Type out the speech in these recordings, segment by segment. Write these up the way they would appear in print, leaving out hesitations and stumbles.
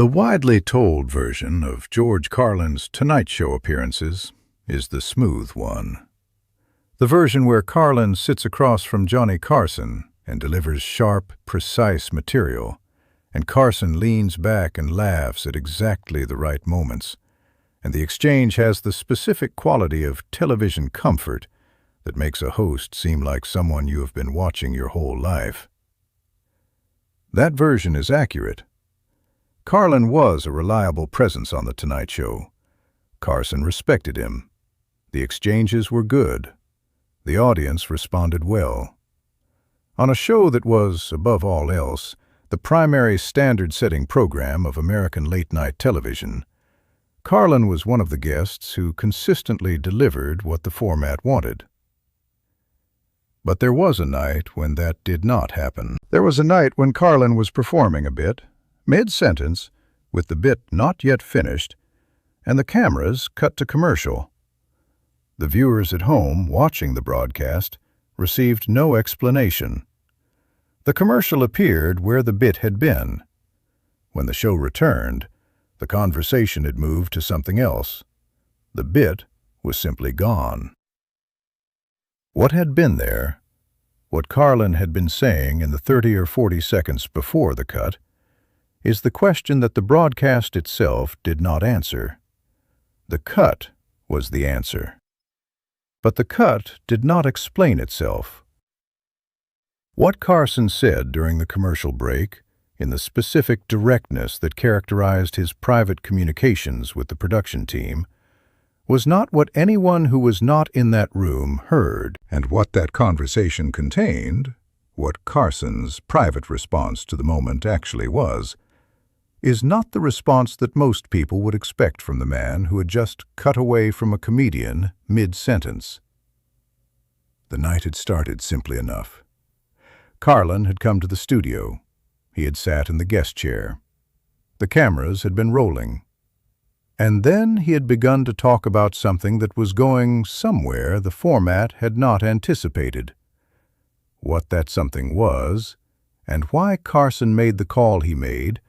The widely told version of George Carlin's Tonight Show appearances is the smooth one. The version where Carlin sits across from Johnny Carson and delivers sharp, precise material, and Carson leans back and laughs at exactly the right moments, and the exchange has the specific quality of television comfort that makes a host seem like someone you have been watching your whole life. That version is accurate. Carlin was a reliable presence on The Tonight Show. Carson respected him. The exchanges were good. The audience responded well. On a show that was, above all else, the primary standard-setting program of American late-night television, Carlin was one of the guests who consistently delivered what the format wanted. But there was a night when that did not happen. There was a night when Carlin was performing a bit, mid-sentence, with the bit not yet finished, and the cameras cut to commercial. The viewers at home watching the broadcast received no explanation. The commercial appeared where the bit had been. When the show returned, the conversation had moved to something else. The bit was simply gone. What had been there, what Carlin had been saying in the 30 or 40 seconds before the cut, is the question that the broadcast itself did not answer. The cut was the answer. But the cut did not explain itself. What Carson said during the commercial break, in the specific directness that characterized his private communications with the production team, was not what anyone who was not in that room heard. And what that conversation contained, what Carson's private response to the moment actually was, is not the response that most people would expect from the man who had just cut away from a comedian mid-sentence. The night had started simply enough. Carlin had come to the studio. He had sat in the guest chair. The cameras had been rolling. And then he had begun to talk about something that was going somewhere the format had not anticipated. What that something was, and why Carson made the call he made,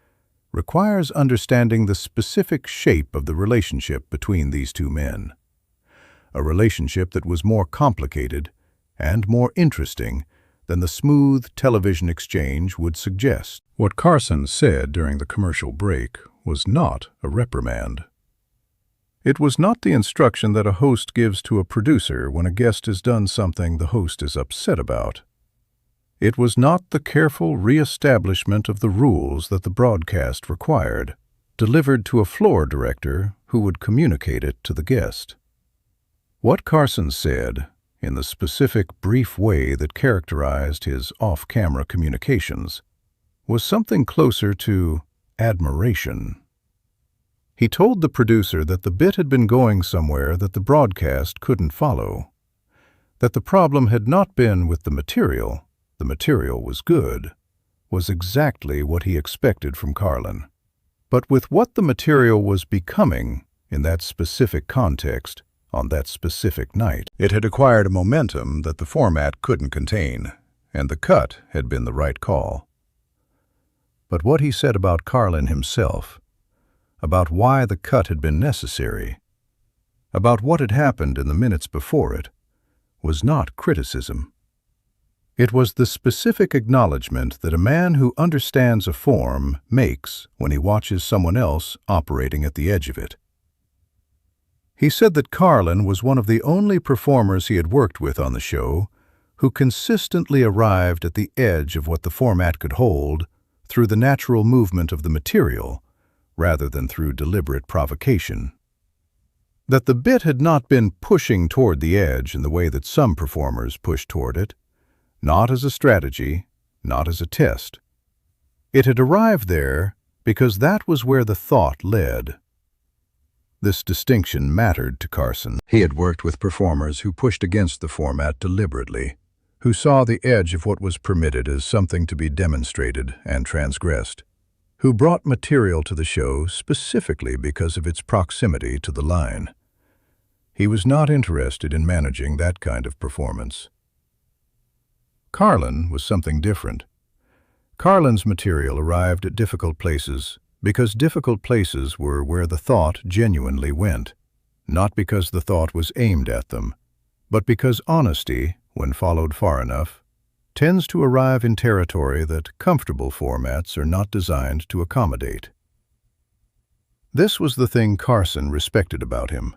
requires understanding the specific shape of the relationship between these two men. A relationship that was more complicated and more interesting than the smooth television exchange would suggest. What Carson said during the commercial break was not a reprimand. It was not the instruction that a host gives to a producer when a guest has done something the host is upset about. It was not the careful re-establishment of the rules that the broadcast required, delivered to a floor director who would communicate it to the guest. What Carson said, in the specific brief way that characterized his off-camera communications, was something closer to admiration. He told the producer that the bit had been going somewhere that the broadcast couldn't follow, that the problem had not been with the material was good, was exactly what he expected from Carlin. But with what the material was becoming in that specific context, on that specific night, it had acquired a momentum that the format couldn't contain, and the cut had been the right call. But what he said about Carlin himself, about why the cut had been necessary, about what had happened in the minutes before it, was not criticism. It was the specific acknowledgement that a man who understands a form makes when he watches someone else operating at the edge of it. He said that Carlin was one of the only performers he had worked with on the show who consistently arrived at the edge of what the format could hold through the natural movement of the material, rather than through deliberate provocation. That the bit had not been pushing toward the edge in the way that some performers push toward it, not as a strategy, not as a test. It had arrived there because that was where the thought led. This distinction mattered to Carson. He had worked with performers who pushed against the format deliberately, who saw the edge of what was permitted as something to be demonstrated and transgressed, who brought material to the show specifically because of its proximity to the line. He was not interested in managing that kind of performance. Carlin was something different. Carlin's material arrived at difficult places because difficult places were where the thought genuinely went, not because the thought was aimed at them, but because honesty, when followed far enough, tends to arrive in territory that comfortable formats are not designed to accommodate. This was the thing Carson respected about him,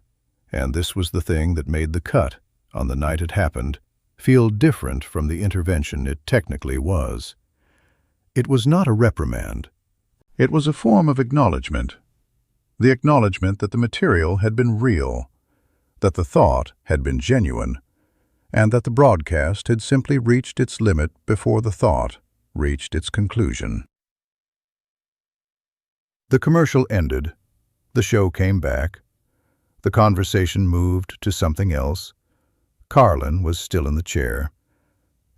and this was the thing that made the cut, on the night it happened, feel different from the intervention it technically was. It was not a reprimand. It was a form of acknowledgement. The acknowledgement that the material had been real, that the thought had been genuine, and that the broadcast had simply reached its limit before the thought reached its conclusion. The commercial ended. The show came back. The conversation moved to something else. Carlin was still in the chair,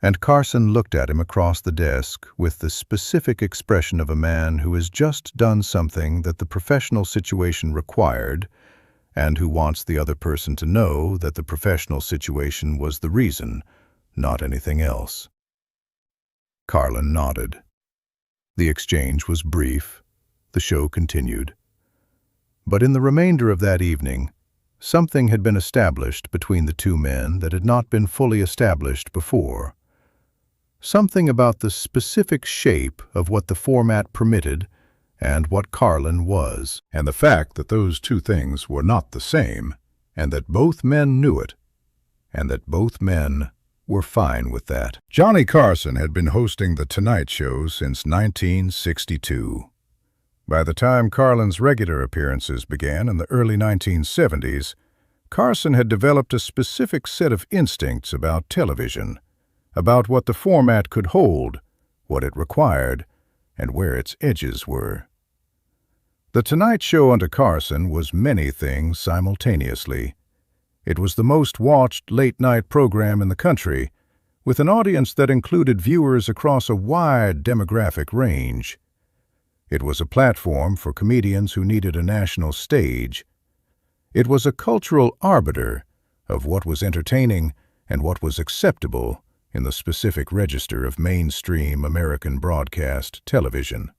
and Carson looked at him across the desk with the specific expression of a man who has just done something that the professional situation required and who wants the other person to know that the professional situation was the reason, not anything else. Carlin nodded. The exchange was brief. The show continued. But in the remainder of that evening, something had been established between the two men that had not been fully established before. Something about the specific shape of what the format permitted and what Carlin was, and the fact that those two things were not the same, and that both men knew it, and that both men were fine with that. Johnny Carson had been hosting The Tonight Show since 1962. By the time Carlin's regular appearances began in the early 1970s, Carson had developed a specific set of instincts about television, about what the format could hold, what it required, and where its edges were. The Tonight Show unto Carson was many things simultaneously. It was the most watched late-night program in the country, with an audience that included viewers across a wide demographic range. It was a platform for comedians who needed a national stage. It was a cultural arbiter of what was entertaining and what was acceptable in the specific register of mainstream American broadcast television.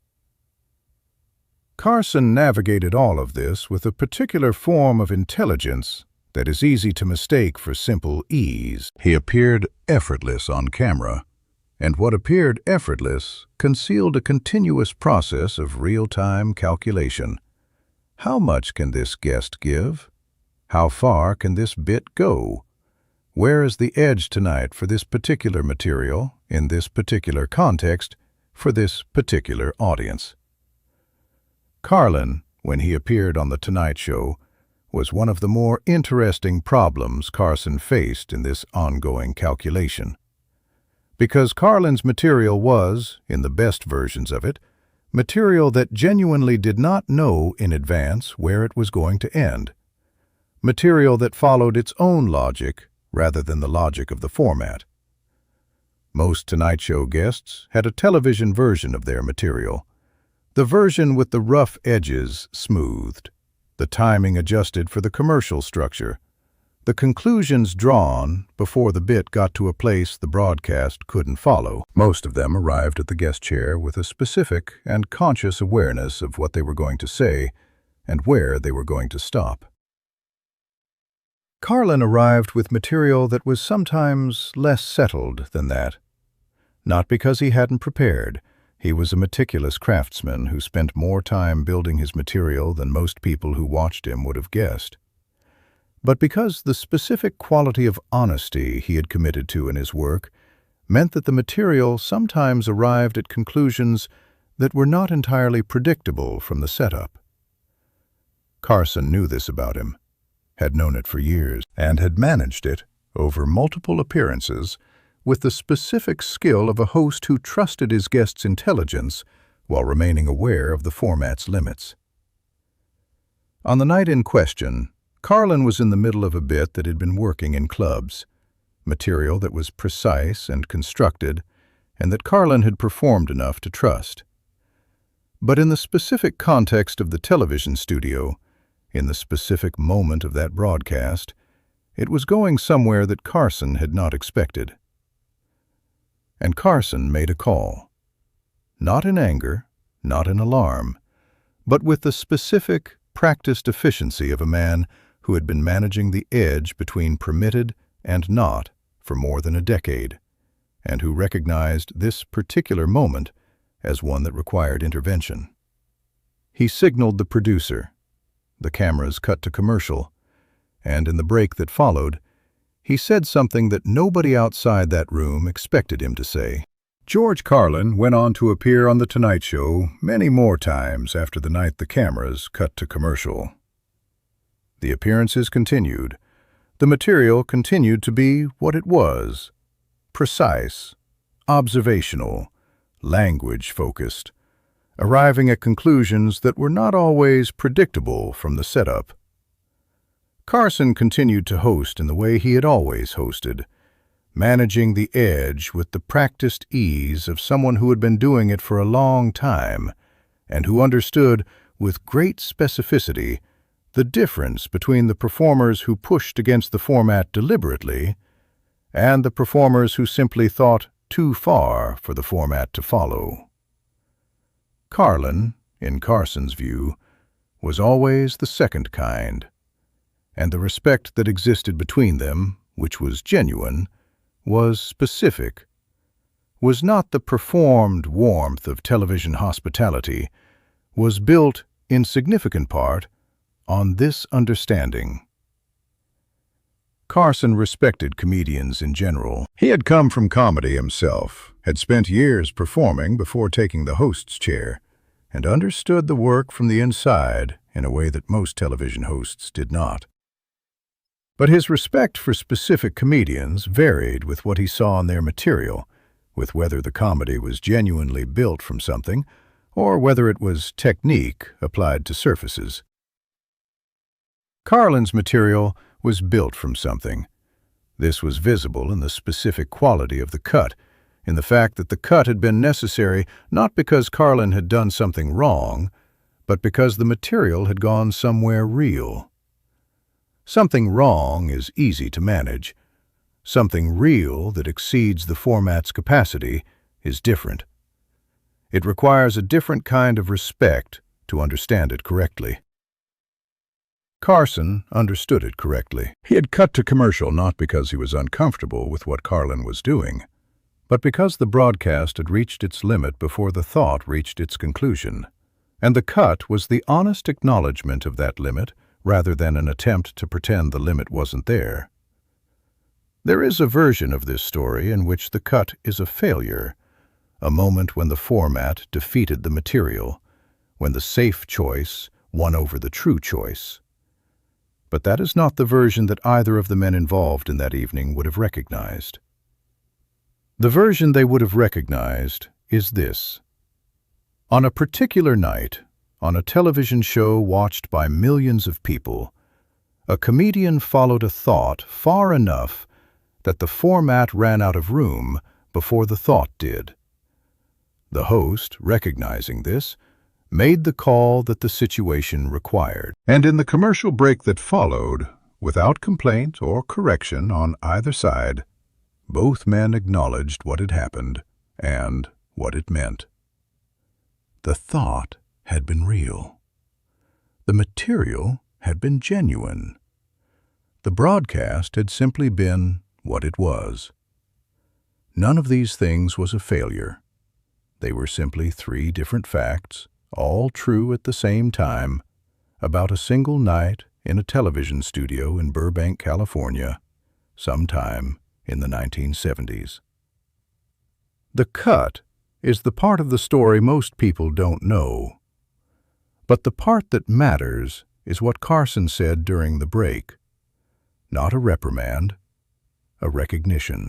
Carson navigated all of this with a particular form of intelligence that is easy to mistake for simple ease. He appeared effortless on camera, and what appeared effortless concealed a continuous process of real-time calculation. How much can this guest give? How far can this bit go? Where is the edge tonight for this particular material, in this particular context, for this particular audience? Carlin, when he appeared on The Tonight Show, was one of the more interesting problems Carson faced in this ongoing calculation. Because Carlin's material was, in the best versions of it, material that genuinely did not know in advance where it was going to end. Material that followed its own logic rather than the logic of the format. Most Tonight Show guests had a television version of their material, the version with the rough edges smoothed, the timing adjusted for the commercial structure, the conclusions drawn before the bit got to a place the broadcast couldn't follow. Most of them arrived at the guest chair with a specific and conscious awareness of what they were going to say and where they were going to stop. Carlin arrived with material that was sometimes less settled than that. Not because he hadn't prepared. He was a meticulous craftsman who spent more time building his material than most people who watched him would have guessed. But because the specific quality of honesty he had committed to in his work meant that the material sometimes arrived at conclusions that were not entirely predictable from the setup. Carson knew this about him, had known it for years, and had managed it, over multiple appearances, with the specific skill of a host who trusted his guest's intelligence while remaining aware of the format's limits. On the night in question, Carlin was in the middle of a bit that had been working in clubs, material that was precise and constructed, and that Carlin had performed enough to trust. But in the specific context of the television studio, in the specific moment of that broadcast, it was going somewhere that Carson had not expected. And Carson made a call. Not in anger, not in alarm, but with the specific, practiced efficiency of a man who had been managing the edge between permitted and not for more than a decade, and who recognized this particular moment as one that required intervention. He signaled the producer. The cameras cut to commercial, and in the break that followed, he said something that nobody outside that room expected him to say. George Carlin went on to appear on The Tonight Show many more times after the night the cameras cut to commercial. The appearances continued. The material continued to be what it was: precise, observational, language-focused, arriving at conclusions that were not always predictable from the setup. Carson continued to host in the way he had always hosted, managing the edge with the practiced ease of someone who had been doing it for a long time and who understood with great specificity the difference between the performers who pushed against the format deliberately and the performers who simply thought too far for the format to follow. Carlin, in Carson's view, was always the second kind, and the respect that existed between them, which was genuine, was specific, was not the performed warmth of television hospitality, was built, in significant part, on this understanding. Carson respected comedians in general. He had come from comedy himself, had spent years performing before taking the host's chair, and understood the work from the inside in a way that most television hosts did not. But his respect for specific comedians varied with what he saw in their material, with whether the comedy was genuinely built from something, or whether it was technique applied to surfaces. Carlin's material was built from something. This was visible in the specific quality of the cut, in the fact that the cut had been necessary not because Carlin had done something wrong, but because the material had gone somewhere real. Something wrong is easy to manage. Something real that exceeds the format's capacity is different. It requires a different kind of respect to understand it correctly. Carson understood it correctly. He had cut to commercial not because he was uncomfortable with what Carlin was doing, but because the broadcast had reached its limit before the thought reached its conclusion, and the cut was the honest acknowledgement of that limit rather than an attempt to pretend the limit wasn't there. There is a version of this story in which the cut is a failure, a moment when the format defeated the material, when the safe choice won over the true choice. But that is not the version that either of the men involved in that evening would have recognized. The version they would have recognized is this. On a particular night, on a television show watched by millions of people, a comedian followed a thought far enough that the format ran out of room before the thought did. The host, recognizing this, made the call that the situation required. And in the commercial break that followed, without complaint or correction on either side, both men acknowledged what had happened and what it meant. The thought had been real. The material had been genuine. The broadcast had simply been what it was. None of these things was a failure. They were simply three different facts, all true at the same time, about a single night in a television studio in Burbank, California, sometime in the 1970s. The cut is the part of the story most people don't know. But the part that matters is what Carson said during the break. Not a reprimand, a recognition.